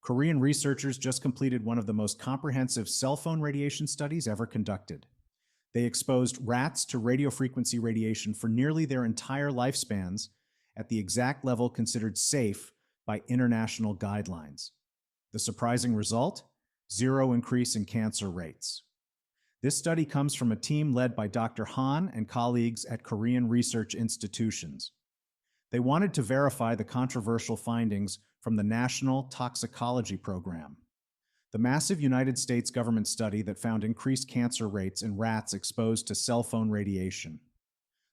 Korean researchers just completed one of the most comprehensive cell phone radiation studies ever conducted. They exposed rats to radiofrequency radiation for nearly their entire lifespans at the exact level considered safe by international guidelines. The surprising result? Zero increase in cancer rates. This study comes from a team led by Dr. Han and colleagues at Korean research institutions. They wanted to verify the controversial findings from the National Toxicology Program, the massive United States government study that found increased cancer rates in rats exposed to cell phone radiation.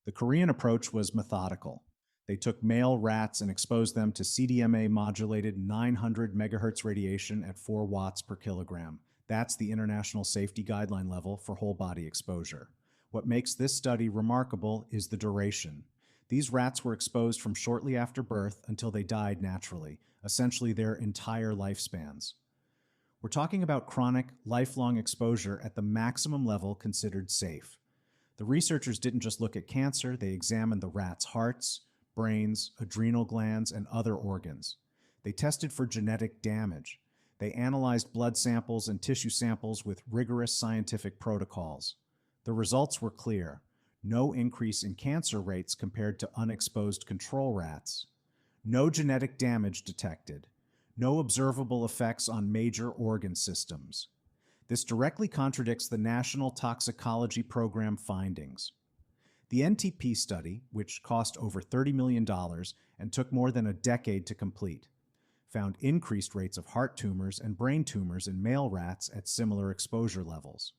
The Korean approach was methodical. They took male rats and exposed them to CDMA-modulated 900 megahertz radiation at 4 watts per kilogram. That's the international safety guideline level for whole-body exposure. What makes this study remarkable is the duration. These rats were exposed from shortly after birth until they died naturally, essentially their entire lifespans. We're talking about chronic, lifelong exposure at the maximum level considered safe. The researchers didn't just look at cancer, they examined the rats' hearts, brains, adrenal glands, and other organs. They tested for genetic damage. They analyzed blood samples and tissue samples with rigorous scientific protocols. The results were clear. No increase in cancer rates compared to unexposed control rats. No genetic damage detected. No observable effects on major organ systems. This directly contradicts the National Toxicology Program findings. The NTP study, which cost over $30 million and took more than a decade to complete, found increased rates of heart tumors and brain tumors in male rats at similar exposure levels.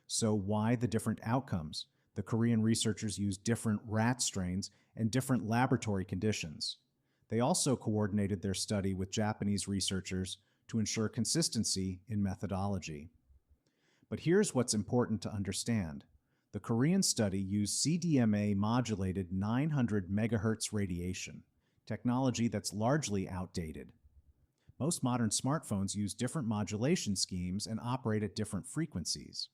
So why the different outcomes? The Korean researchers used different rat strains and different laboratory conditions. They also coordinated their study with Japanese researchers to ensure consistency in methodology. But here's what's important to understand. The Korean study used CDMA-modulated 900 megahertz radiation, technology that's largely outdated. Most modern smartphones use different modulation schemes and operate at different frequencies.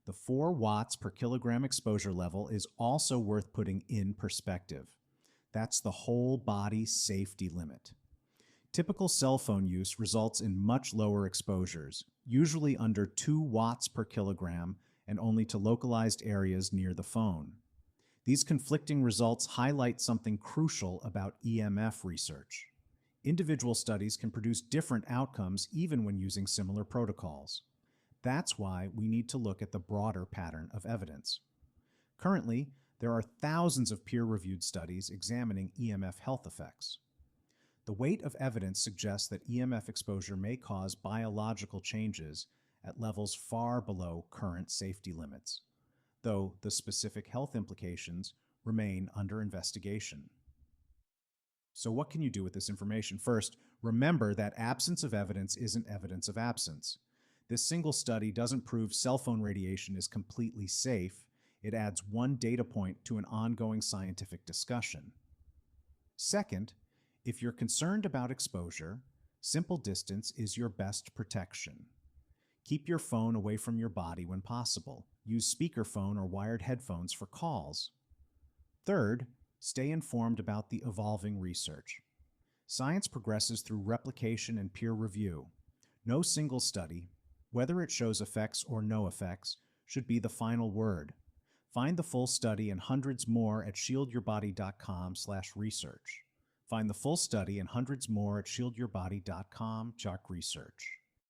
The 4 watts per kilogram exposure level is also worth putting in perspective. That's the whole body safety limit. Typical cell phone use results in much lower exposures, usually under 2 watts per kilogram and only to localized areas near the phone. These conflicting results highlight something crucial about EMF research. Individual studies can produce different outcomes even when using similar protocols. That's why we need to look at the broader pattern of evidence. Currently, there are thousands of peer-reviewed studies examining EMF health effects. The weight of evidence suggests that EMF exposure may cause biological changes at levels far below current safety limits, though the specific health implications remain under investigation. So what can you do with this information? First, remember that absence of evidence isn't evidence of absence. This single study doesn't prove cell phone radiation is completely safe. It adds one data point to an ongoing scientific discussion. Second, if you're concerned about exposure, simple distance is your best protection. Keep your phone away from your body when possible. Use speakerphone or wired headphones for calls. Third, stay informed about the evolving research. Science progresses through replication and peer review. No single study, whether it shows effects or no effects, should be the final word. Find the full study and hundreds more at shieldyourbody.com/research. Find the full study and hundreds more at shieldyourbody.com/research.